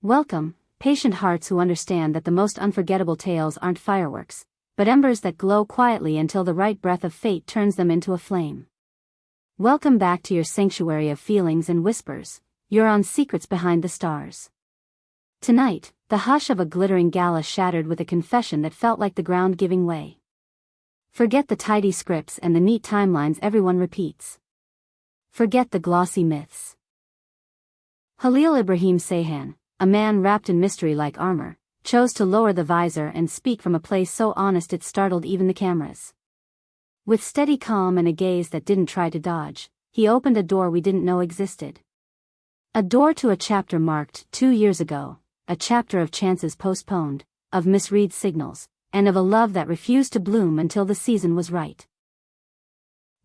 Welcome, patient hearts who understand that the most unforgettable tales aren't fireworks, but embers that glow quietly until the right breath of fate turns them into a flame. Welcome back to your sanctuary of feelings and whispers, you're on Secrets Behind the Stars. Tonight, the hush of a glittering gala shattered with a confession that felt like the ground giving way. Forget the tidy scripts and the neat timelines everyone repeats. Forget the glossy myths. Halil Ibrahim Sayhan, a man wrapped in mystery like armor, chose to lower the visor and speak from a place so honest it startled even the cameras. With steady calm and a gaze that didn't try to dodge, he opened a door we didn't know existed. A door to a chapter marked 2 years ago, a chapter of chances postponed, of misread signals, and of a love that refused to bloom until the season was right.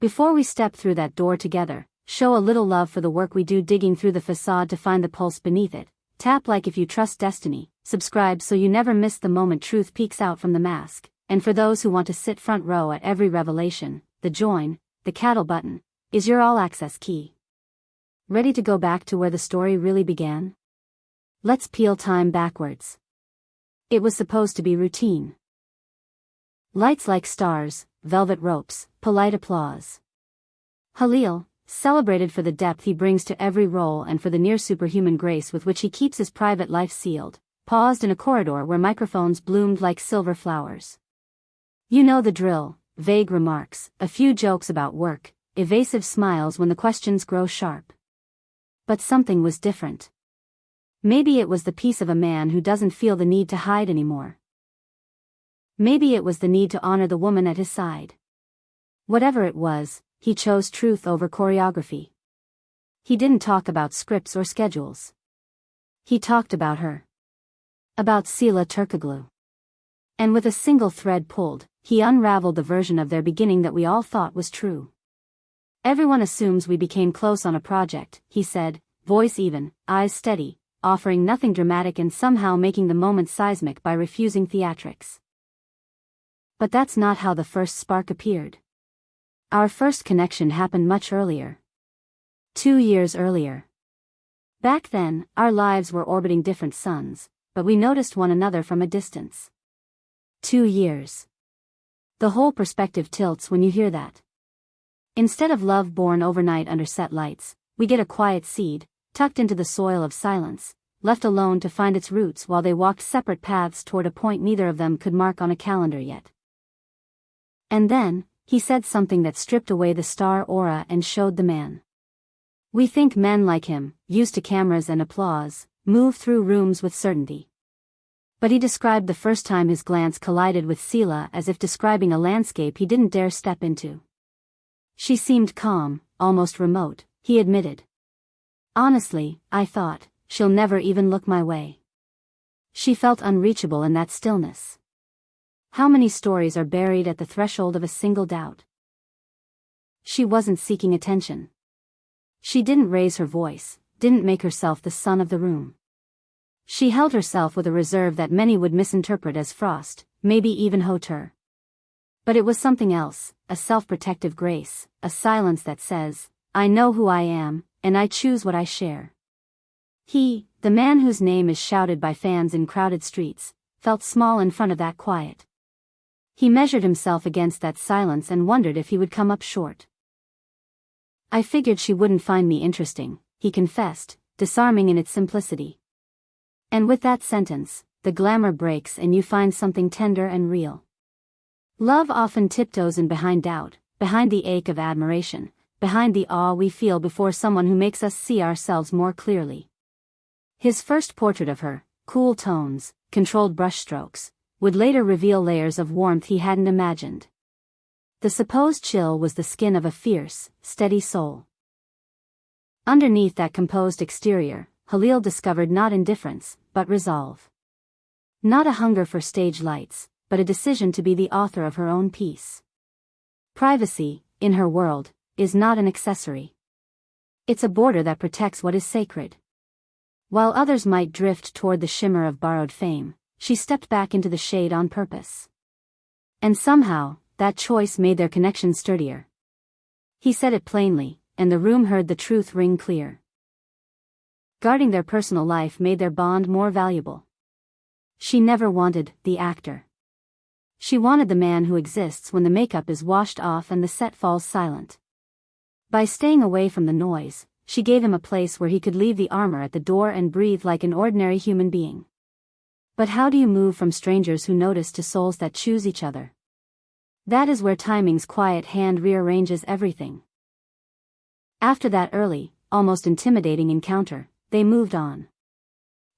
Before we step through that door together, show a little love for the work we do digging through the facade to find the pulse beneath it. Tap like if you trust destiny, subscribe so you never miss the moment truth peeks out from the mask, and for those who want to sit front row at every revelation, the join, the cattle button, is your all-access key. Ready to go back to where the story really began? Let's peel time backwards. It was supposed to be routine. Lights like stars, velvet ropes, polite applause. Halil, celebrated for the depth he brings to every role and for the near-superhuman grace with which he keeps his private life sealed, paused in a corridor where microphones bloomed like silver flowers. You know the drill, vague remarks, a few jokes about work, evasive smiles when the questions grow sharp. But something was different. Maybe it was the peace of a man who doesn't feel the need to hide anymore. Maybe it was the need to honor the woman at his side. Whatever it was, he chose truth over choreography. He didn't talk about scripts or schedules. He talked about her. About Sıla Turkoglu. And with a single thread pulled, he unraveled the version of their beginning that we all thought was true. Everyone assumes we became close on a project, he said, voice even, eyes steady, offering nothing dramatic and somehow making the moment seismic by refusing theatrics. But that's not how the first spark appeared. Our first connection happened much earlier. 2 years earlier. Back then, our lives were orbiting different suns, but we noticed one another from a distance. 2 years. The whole perspective tilts when you hear that. Instead of love born overnight under set lights, we get a quiet seed, tucked into the soil of silence, left alone to find its roots while they walked separate paths toward a point neither of them could mark on a calendar yet. And then, he said something that stripped away the star aura and showed the man. We think men like him, used to cameras and applause, move through rooms with certainty. But he described the first time his glance collided with Sıla as if describing a landscape he didn't dare step into. She seemed calm, almost remote, he admitted. Honestly, I thought, she'll never even look my way. She felt unreachable in that stillness. How many stories are buried at the threshold of a single doubt? She wasn't seeking attention. She didn't raise her voice, didn't make herself the sun of the room. She held herself with a reserve that many would misinterpret as frost, maybe even hauteur. But it was something else, a self-protective grace, a silence that says, I know who I am, and I choose what I share. He, the man whose name is shouted by fans in crowded streets, felt small in front of that quiet. He measured himself against that silence and wondered if he would come up short. I figured she wouldn't find me interesting, he confessed, disarming in its simplicity. And with that sentence, the glamour breaks and you find something tender and real. Love often tiptoes in behind doubt, behind the ache of admiration, behind the awe we feel before someone who makes us see ourselves more clearly. His first portrait of her, cool tones, controlled brushstrokes, would later reveal layers of warmth he hadn't imagined. The supposed chill was the skin of a fierce, steady soul. Underneath that composed exterior, Halil discovered not indifference, but resolve. Not a hunger for stage lights, but a decision to be the author of her own piece. Privacy, in her world, is not an accessory. It's a border that protects what is sacred. While others might drift toward the shimmer of borrowed fame, she stepped back into the shade on purpose. And somehow, that choice made their connection sturdier. He said it plainly, and the room heard the truth ring clear. Guarding their personal life made their bond more valuable. She never wanted the actor. She wanted the man who exists when the makeup is washed off and the set falls silent. By staying away from the noise, she gave him a place where he could leave the armor at the door and breathe like an ordinary human being. But how do you move from strangers who notice to souls that choose each other? That is where timing's quiet hand rearranges everything. After that early, almost intimidating encounter, they moved on.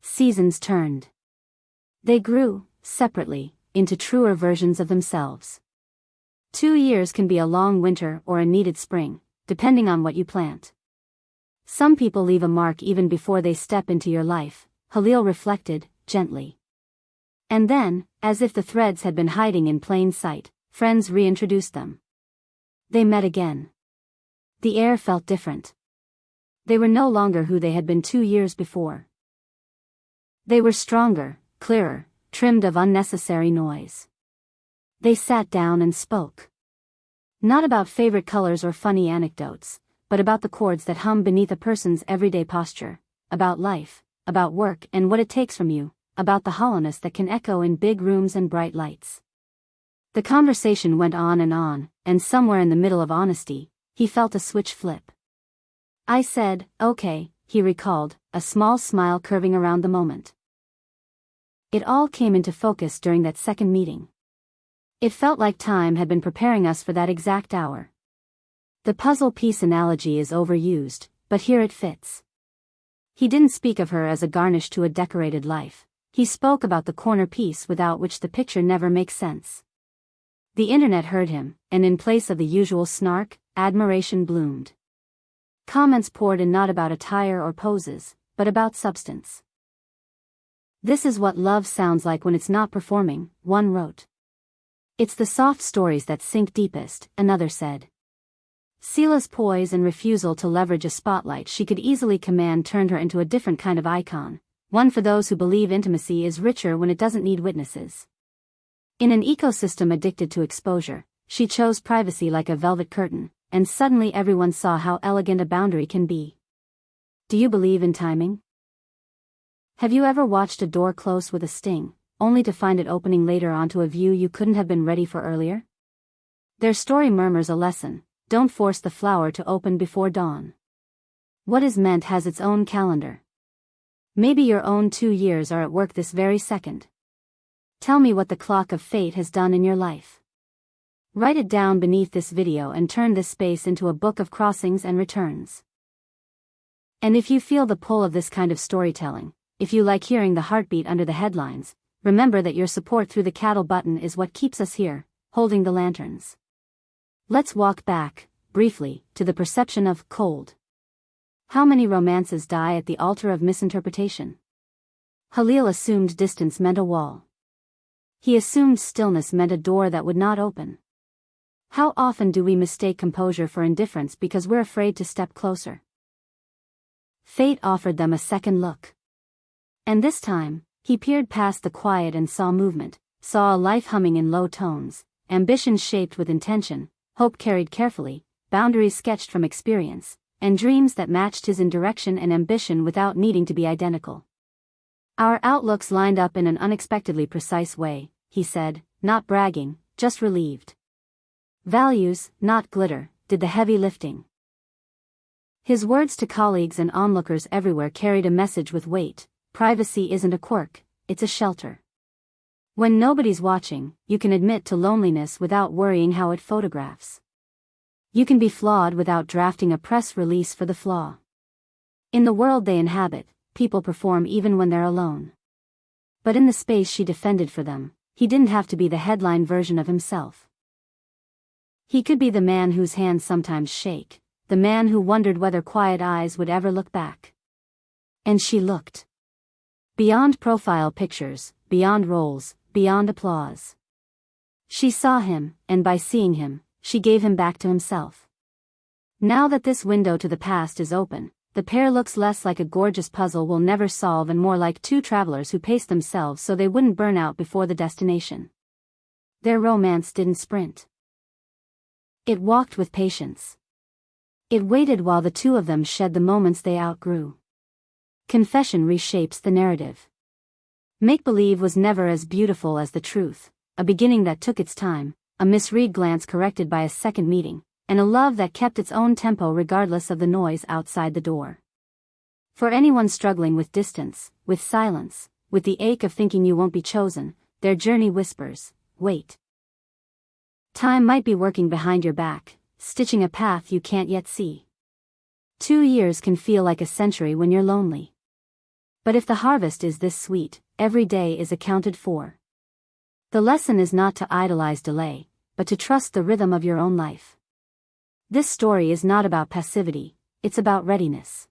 Seasons turned. They grew, separately, into truer versions of themselves. 2 years can be a long winter or a needed spring, depending on what you plant. Some people leave a mark even before they step into your life, Halil reflected, gently. And then, as if the threads had been hiding in plain sight, friends reintroduced them. They met again. The air felt different. They were no longer who they had been 2 years before. They were stronger, clearer, trimmed of unnecessary noise. They sat down and spoke. Not about favorite colors or funny anecdotes, but about the chords that hum beneath a person's everyday posture, about life, about work and what it takes from you, about the hollowness that can echo in big rooms and bright lights. The conversation went on, and somewhere in the middle of honesty, he felt a switch flip. I said, okay, he recalled, a small smile curving around the moment. It all came into focus during that second meeting. It felt like time had been preparing us for that exact hour. The puzzle piece analogy is overused, but here it fits. He didn't speak of her as a garnish to a decorated life. He spoke about the corner piece without which the picture never makes sense. The internet heard him, and in place of the usual snark, admiration bloomed. Comments poured in not about attire or poses, but about substance. This is what love sounds like when it's not performing, one wrote. It's the soft stories that sink deepest, another said. Sıla's poise and refusal to leverage a spotlight she could easily command turned her into a different kind of icon, one for those who believe intimacy is richer when it doesn't need witnesses. In an ecosystem addicted to exposure, she chose privacy like a velvet curtain, and suddenly everyone saw how elegant a boundary can be. Do you believe in timing? Have you ever watched a door close with a sting, only to find it opening later onto a view you couldn't have been ready for earlier? Their story murmurs a lesson: don't force the flower to open before dawn. What is meant has its own calendar. Maybe your own 2 years are at work this very second. Tell me what the clock of fate has done in your life. Write it down beneath this video and turn this space into a book of crossings and returns. And if you feel the pull of this kind of storytelling, if you like hearing the heartbeat under the headlines, remember that your support through the cattle button is what keeps us here, holding the lanterns. Let's walk back, briefly, to the perception of cold. How many romances die at the altar of misinterpretation? Halil assumed distance meant a wall. He assumed stillness meant a door that would not open. How often do we mistake composure for indifference because we're afraid to step closer? Fate offered them a second look. And this time, he peered past the quiet and saw movement, saw a life humming in low tones, ambition shaped with intention, hope carried carefully, boundaries sketched from experience, and dreams that matched his in direction and ambition without needing to be identical. Our outlooks lined up in an unexpectedly precise way, he said, not bragging, just relieved. Values, not glitter, did the heavy lifting. His words to colleagues and onlookers everywhere carried a message with weight: privacy isn't a quirk, it's a shelter. When nobody's watching, you can admit to loneliness without worrying how it photographs. You can be flawed without drafting a press release for the flaw. In the world they inhabit, people perform even when they're alone. But in the space she defended for them, he didn't have to be the headline version of himself. He could be the man whose hands sometimes shake, the man who wondered whether quiet eyes would ever look back. And she looked. Beyond profile pictures, beyond roles, beyond applause. She saw him, and by seeing him, she gave him back to himself. Now that this window to the past is open, the pair looks less like a gorgeous puzzle we'll never solve and more like two travelers who paced themselves so they wouldn't burn out before the destination. Their romance didn't sprint. It walked with patience. It waited while the two of them shed the moments they outgrew. Confession reshapes the narrative. Make-believe was never as beautiful as the truth, a beginning that took its time, a misread glance corrected by a second meeting, and a love that kept its own tempo regardless of the noise outside the door. For anyone struggling with distance, with silence, with the ache of thinking you won't be chosen, their journey whispers, wait. Time might be working behind your back, stitching a path you can't yet see. 2 years can feel like a century when you're lonely. But if the harvest is this sweet, every day is accounted for. The lesson is not to idolize delay, but to trust the rhythm of your own life. This story is not about passivity, it's about readiness.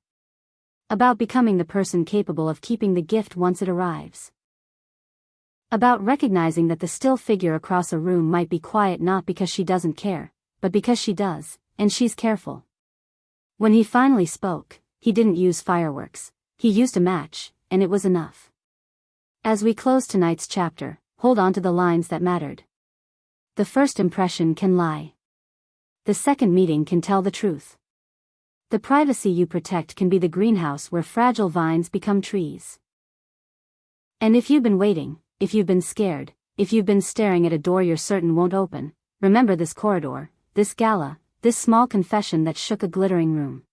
About becoming the person capable of keeping the gift once it arrives. About recognizing that the still figure across a room might be quiet not because she doesn't care, but because she does, and she's careful. When he finally spoke, he didn't use fireworks. He used a match, and it was enough. As we close tonight's chapter, hold on to the lines that mattered. The first impression can lie. The second meeting can tell the truth. The privacy you protect can be the greenhouse where fragile vines become trees. And if you've been waiting, if you've been scared, if you've been staring at a door you're certain won't open, remember this corridor, this gala, this small confession that shook a glittering room.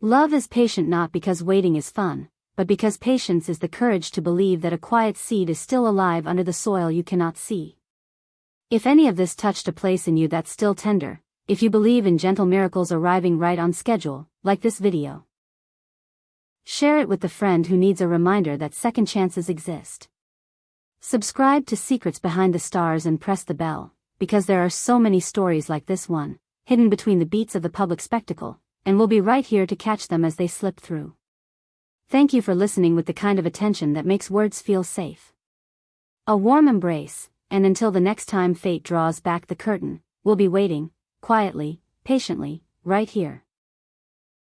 Love is patient not because waiting is fun, but because patience is the courage to believe that a quiet seed is still alive under the soil you cannot see. If any of this touched a place in you that's still tender, if you believe in gentle miracles arriving right on schedule, like this video, share it with the friend who needs a reminder that second chances exist. Subscribe to Secrets Behind the Stars and press the bell, because there are so many stories like this one, hidden between the beats of the public spectacle, and we'll be right here to catch them as they slip through. Thank you for listening with the kind of attention that makes words feel safe. A warm embrace, and until the next time fate draws back the curtain, we'll be waiting, quietly, patiently, right here.